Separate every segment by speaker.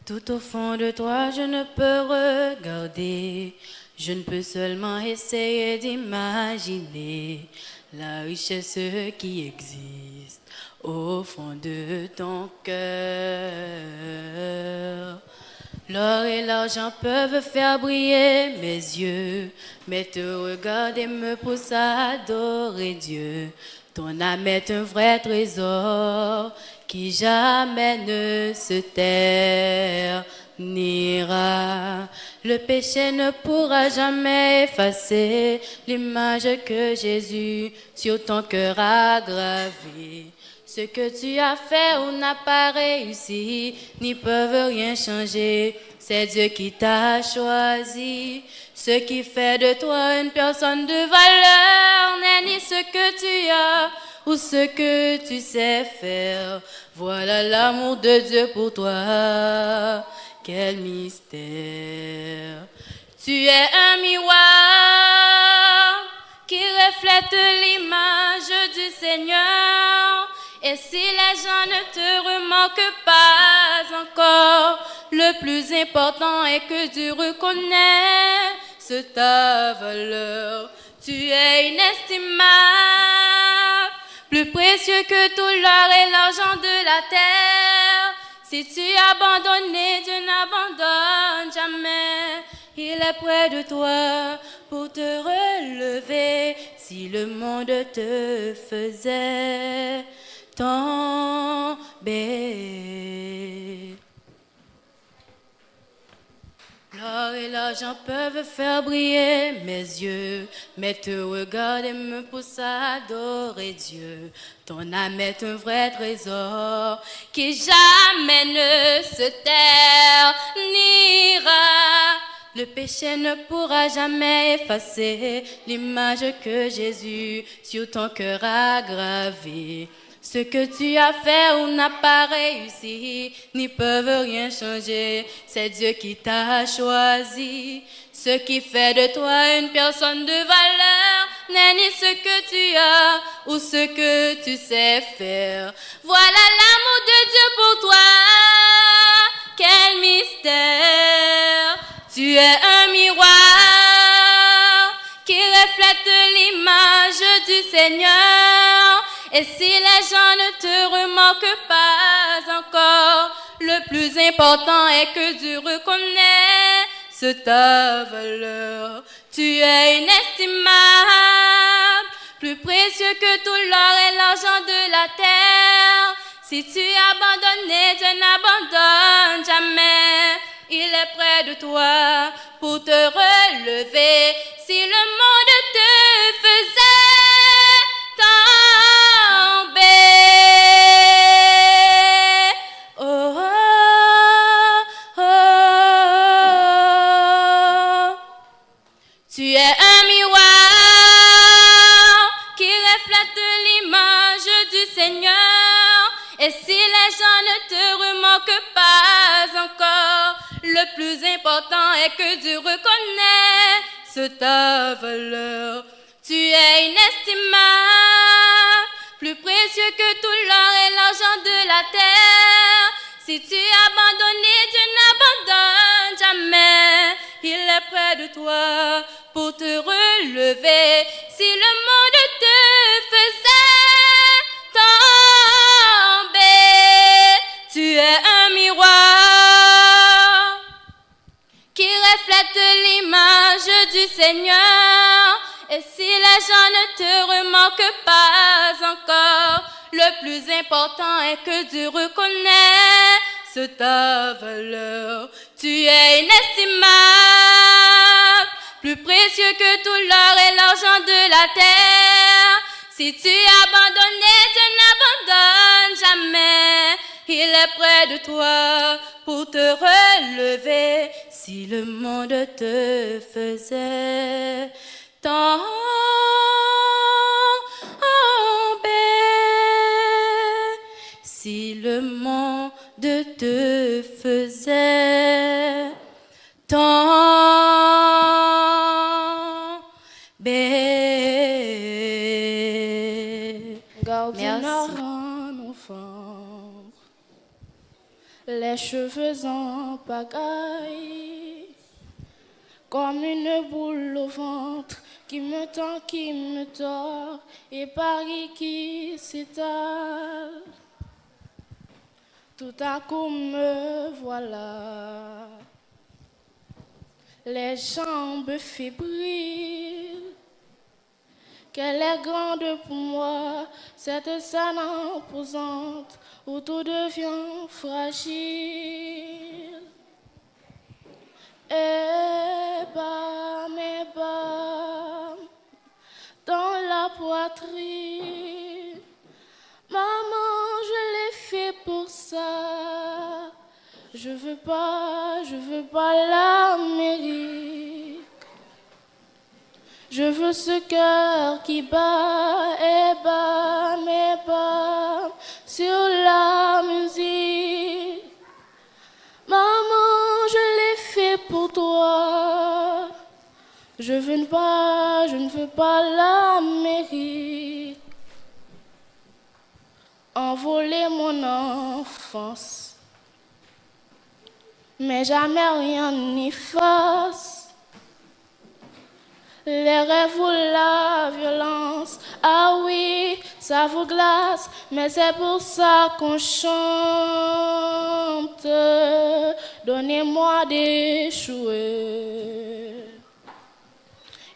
Speaker 1: Tout au fond de toi, je ne peux regarder. Je ne peux seulement essayer d'imaginer la richesse qui existe au fond de ton cœur. L'or et l'argent peuvent faire briller mes yeux, mais te regarder me pousse à adorer Dieu. Ton âme est un vrai trésor qui jamais ne se ternira. Le péché ne pourra jamais effacer l'image que Jésus sur ton cœur a gravée. Ce que tu as fait ou n'a pas réussi, n'y peuvent rien changer. C'est Dieu qui t'a choisi. Ce qui fait de toi une personne de valeur n'est ni ce que tu as ou ce que tu sais faire. Voilà l'amour de Dieu pour toi. Quel mystère. Tu es un miroir qui reflète l'image du Seigneur. Et si les gens ne te remarquent pas encore, le plus important est que tu reconnais ta valeur. Tu es inestimable, plus précieux que tout l'or et l'argent de la terre. Si tu es abandonné, Dieu n'abandonne jamais. Il est près de toi pour te relever. Si le monde te faisait tomber. L'or et l'argent peuvent faire briller mes yeux, mais te regarder me pousse à adorer Dieu. Ton âme est un vrai trésor qui jamais ne se ternira. Le péché ne pourra jamais effacer l'image que Jésus sur ton cœur a gravée. Ce que tu as fait ou n'a pas réussi, n'y peuvent rien changer. C'est Dieu qui t'a choisi. Ce qui fait de toi une personne de valeur n'est ni ce que tu as ou ce que tu sais faire. Voilà l'amour de Dieu pour toi. Quel mystère. Tu es un miroir qui reflète l'image du Seigneur. Et si les gens ne te remarquent pas encore, le plus important est que tu reconnais ta valeur. Tu es inestimable, plus précieux que tout l'or et l'argent de la terre. Si tu es abandonné, Dieu n'abandonne jamais. Il est près de toi pour te relever. Si le monde te faisait tomber. Oh, oh, oh. Tu es un miroir qui reflète l'image du Seigneur. Et si les gens ne te remarquent pas encore, le plus important est que tu reconnais ta valeur. Tu es inestimable, plus précieux que tout l'or et l'argent de la terre. Si tu es abandonné, Dieu n'abandonne jamais. Il est près de toi pour te relever. Si le monde te faisait tomber, tu es un miroir qui reflète l'image du Seigneur. Et si les gens ne te remarquent pas encore, le plus important est que tu reconnais ta valeur. Tu es inestimable, plus précieux que tout l'or et l'argent de la terre. Si tu es abandonné, Dieu n'abandonne jamais. Il est près de toi pour te relever. Si le monde te faisait tomber, si le monde te faisait tomber.
Speaker 2: Garde
Speaker 1: Merci.
Speaker 2: mon enfant. les cheveux en pagaille, comme une boule au ventre qui me tord, et Paris qui s'étale. Tout à coup me voilà, les jambes fébriles. Qu'elle est grande pour moi, cette scène imposante où tout devient fragile. Et bam, dans la poitrine. Maman, je l'ai fait pour ça. Je veux pas l'Amérique. Je veux ce cœur qui bat et bam sur la musique. Maman, je l'ai fait pour toi. Je ne veux pas l'Amérique. Envoler mon enfance, mais jamais rien n'y fasse. Les rêves ou la violence, ah oui, ça vous glace, mais c'est pour ça qu'on chante. Donnez-moi d'échouer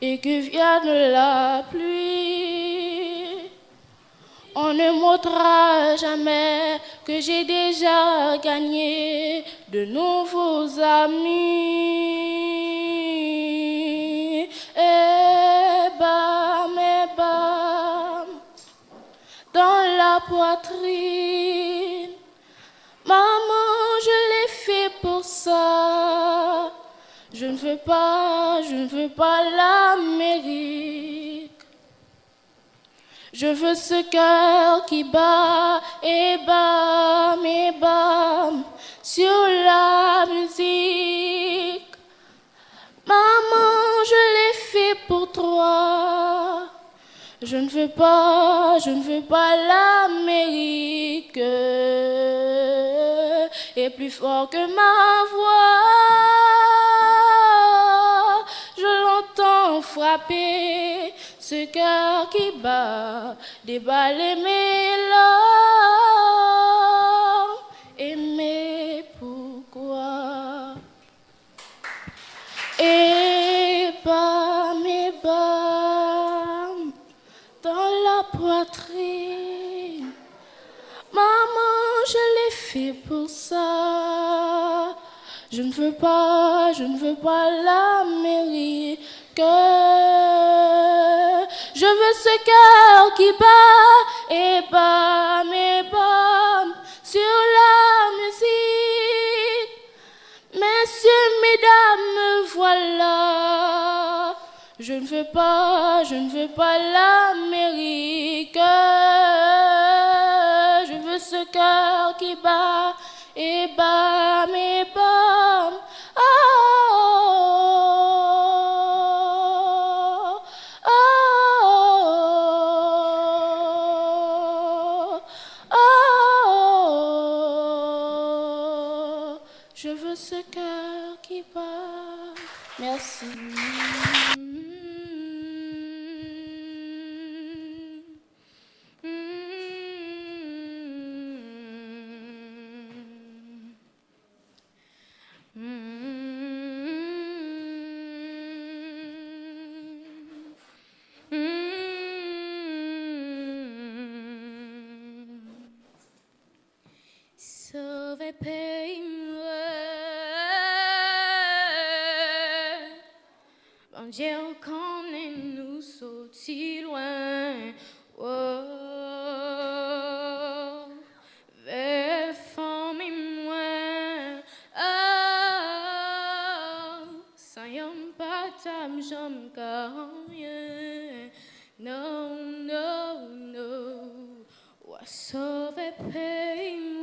Speaker 2: et que vienne la pluie. On ne montrera jamais que j'ai déjà gagné de nouveaux amis. Et bam, dans la poitrine. Maman, je l'ai fait pour ça. Je ne veux pas l'Amérique. Je veux ce cœur qui bat et bam sur la musique. Maman, je l'ai fait pour toi. Je ne veux pas l'Amérique. Et plus fort que ma voix, je l'entends frapper. Ce cœur qui bat, déballer mes larmes. Aimer pourquoi? Et bam, dans la poitrine. Maman, je l'ai fait pour ça. Je ne veux pas l'Amérique. Je veux ce cœur qui bat et bam sur la musique. Messieurs, mesdames, me voilà. Je ne veux pas l'Amérique. Je veux ce cœur qui bat et bam. Oh, oh, oh, oh. Je veux ce cœur qui bat. Merci.
Speaker 1: Sauve pays-moi, bon Dieu, qu'on nous sorti loin, oh, vers famille-moi, oh, sans y'en pas tam j'aime rien, non, ou sauve pays-moi.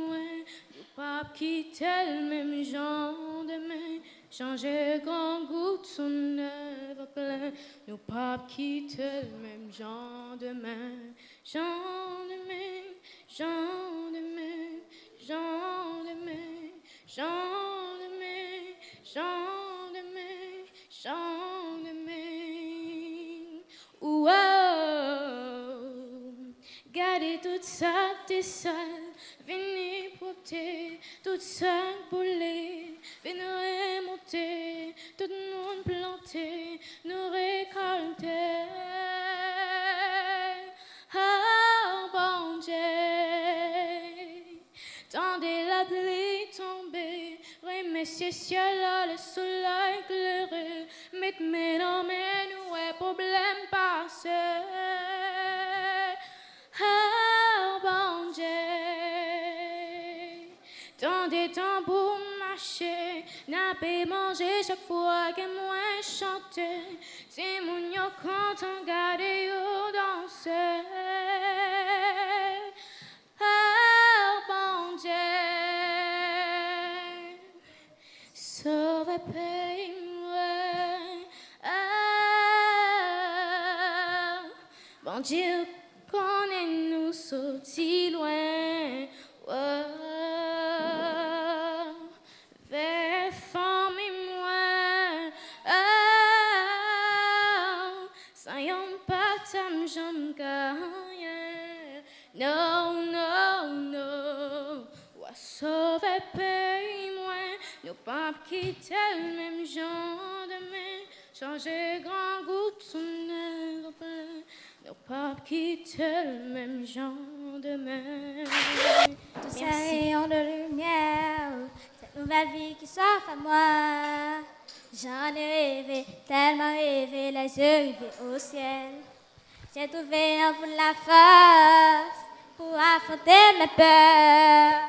Speaker 1: Pas quitter le même genre de main, changer grand goût de son œuvre plein. Nous pas quitter le même genre de main, genre de main, genre de main, genre de main,
Speaker 2: toute ça t'es sale, venez porter, toute ça boulée, venez remonter, tout le monde planter, nous récolter. Oh bon Dieu, tendez la pluie tomber, remerciez ciel le soleil éclairé, mettez dans mes nous est problème passé. Oh bon Dieu, tendez temps pour marcher, n'a pas manger chaque fois que moi chanter, si mon yo content garder yo danser. Oh bon Dieu, sauve paye-moi. Oh, bon Dieu, connais-nous sorti loin. Oh, vers famille-moi. Oh, sans yon pas tam j'en gagne. No, no, no. Wa sauve paye-moi. Nous pas quitter le même genre de main. Changer grand goût de son air plein. Nous pas quitter le même genre de main.
Speaker 3: Tous ces rayons de lumière, cette nouvelle vie qui s'offre à moi. J'en ai rêvé, tellement rêvé, les yeux rivés au ciel. J'ai trouvé en vous la force pour affronter mes peurs.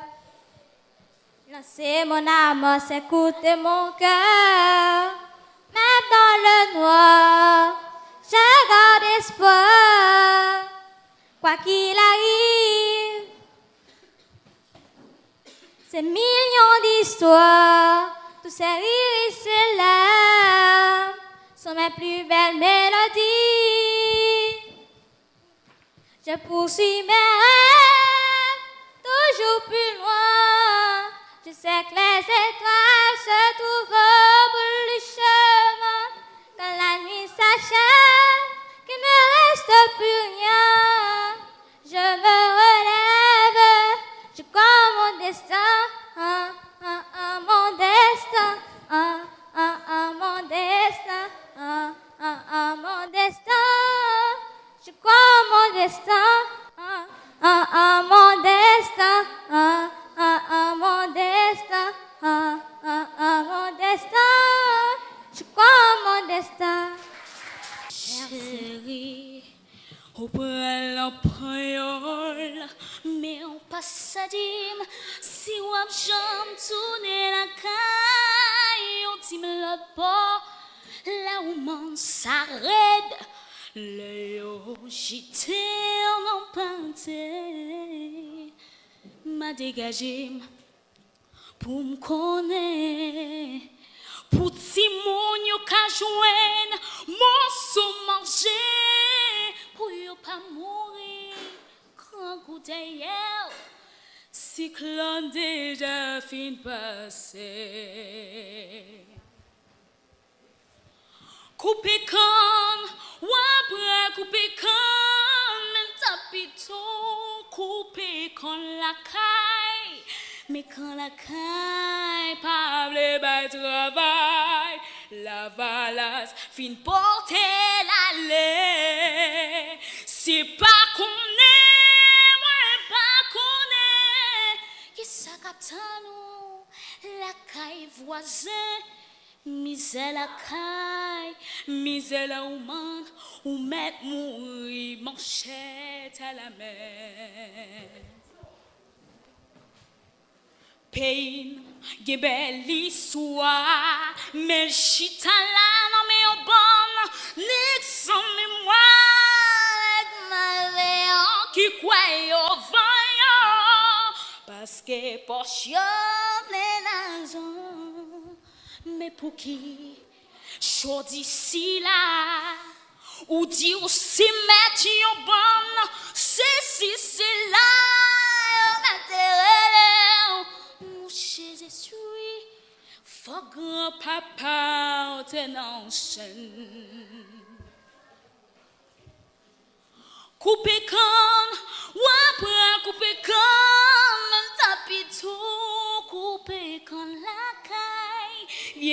Speaker 3: Lancer mon âme, s'écouter mon cœur. Même dans le noir, je garde espoir. Quoi qu'il arrive, ces millions d'histoires, tous ces rires et ces larmes sont mes plus belles mélodies. Je poursuis mes rêves, toujours plus loin. Je sais que les étoiles se trouvent au bout du chemin. Quand la nuit s'achève, qu'il ne reste plus rien, je me relève, je crois mon destin, mon destin, mon destin, mon destin, je crois mon destin, mon destin, mon destin, mon destin, je crois mon destin.
Speaker 4: Chérie, on prend la parole, mais on passe à dire, si on jambe tourner la caille, on dit le pas, là où on s'arrête, le j'étais en panté, m'a dégagé pour me connaître. Pour ti moun yo ka jwen, morceau manger, pour yo pas mourir, grand coup d'ailleurs, cyclone déjà fin passé. Couper canne, ou après couper canne, men tapito, couper canne la caille. Mais quand la caille parle bas travail, la valasse fin porter l'aller. C'est pas qu'on est, moi pas qu'on est. Qui ça capte nous, la caille voisin, misère la caille, misère la ouman, ou mettre mourir manchette à la mer. Pain, ge belle histoire, mais chita là non mais au bon, nix sans mémoire, malveillant qui croit au vaillant, parce que poche plein d'argent, mais pour qui, chaud d'ici là, ou dit ou si mettre au bon, c'est là, m'intéresse. Chez suis, faut grand-papa tenant chaîne. Couper canne, ou après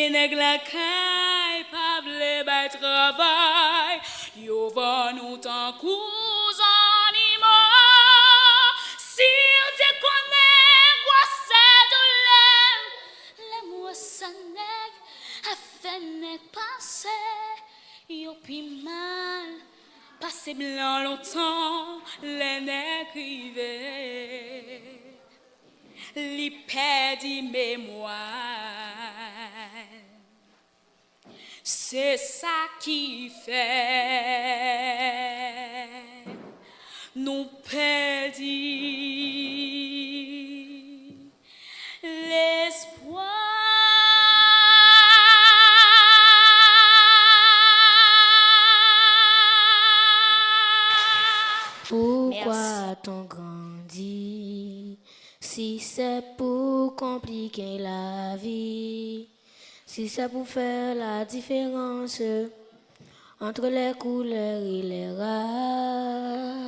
Speaker 4: les nègres la caille, pas blé, bay travail, yo va nous tant coups animaux. Si te connais, quoi c'est de l'aime, les mots ça nègre, a fait nègre passer, yo pi mal, passé blanc longtemps, les nègres crivaient. Li perdit mémoire. C'est ça qui fait nous perdit l'espoir.
Speaker 5: Pourquoi t'en grandit? Si c'est pour compliquer la vie, si c'est pour faire la différence entre les couleurs et les races.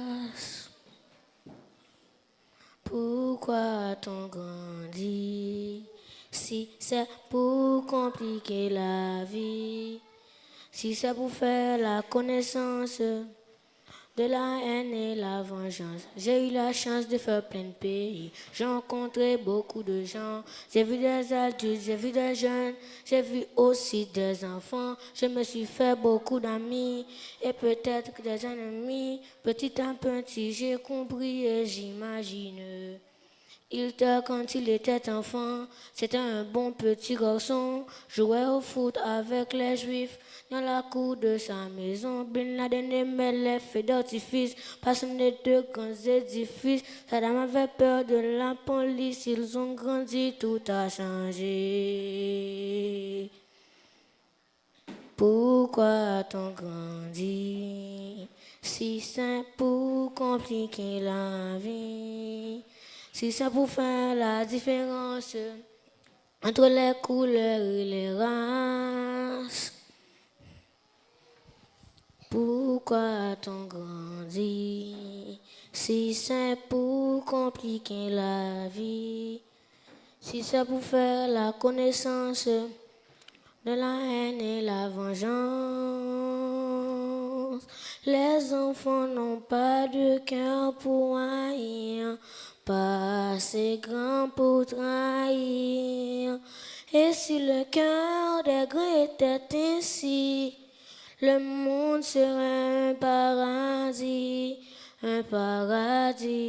Speaker 5: Pourquoi t'en grandit? Si c'est pour compliquer la vie, si c'est pour faire la connaissance de la haine et la vengeance. J'ai eu la chance de faire plein de pays. J'ai rencontré beaucoup de gens. J'ai vu des adultes, j'ai vu des jeunes. J'ai vu aussi des enfants. Je me suis fait beaucoup d'amis et peut-être des ennemis. Petit à petit, j'ai compris et j'imagine. Quand il était enfant, c'était un bon petit garçon. Jouait au foot avec les juifs dans la cour de sa maison. Bin Laden aimait les feux d'artifice, passionné de grands édifices. Saddam avait peur de la police, ils ont grandi, tout a changé. Pourquoi t'ont grandi? Si c'est pour compliquer la vie. Si c'est pour faire la différence entre les couleurs et les races. Pourquoi t'en grandis? Si c'est pour compliquer la vie. Si c'est pour faire la connaissance de la haine et la vengeance. Les enfants n'ont pas de cœur pour haïr, pas assez grand pour trahir. Et si le cœur des grands était ainsi, le monde serait un paradis, un paradis.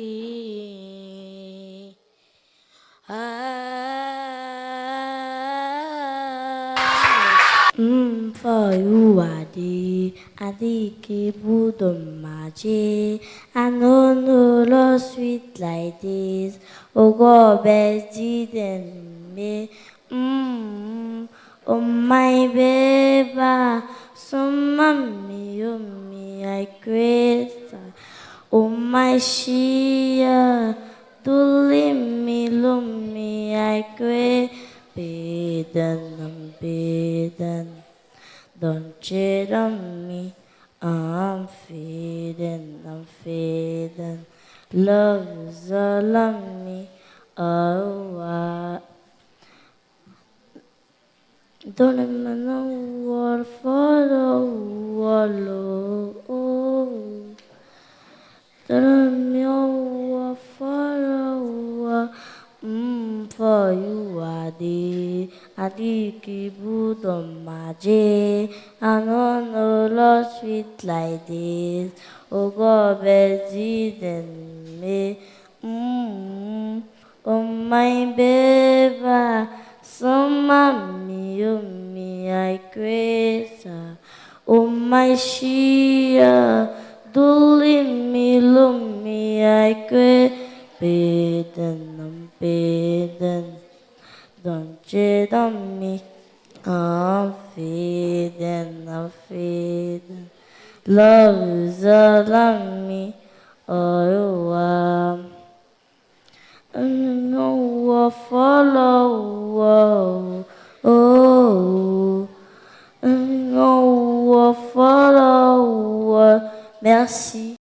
Speaker 6: For you are the Adiki Budomaji. I know no love sweet like this. Oh God, best than me. Oh my baby, so mommy, oh me, I crave. Oh my Shia, do leave me, love me, I crave. I'm beaten. Don't cheat on me, I'm feeding. Love is all on me, oh, don't let me know what for the wall, oh. Don't let me know what for the wall. For you are the Adiki Budomaji. I know no love sweet like this. Oh God, best than me. Oh my baby, so mommy, oh me, I crazy. Oh my Shia, do leave me, love me, I crazy. I'm beaten. Don't cheat on me, I'm feeding. Love is all on me, oh, and no one follow, oh, and no one follow. Merci.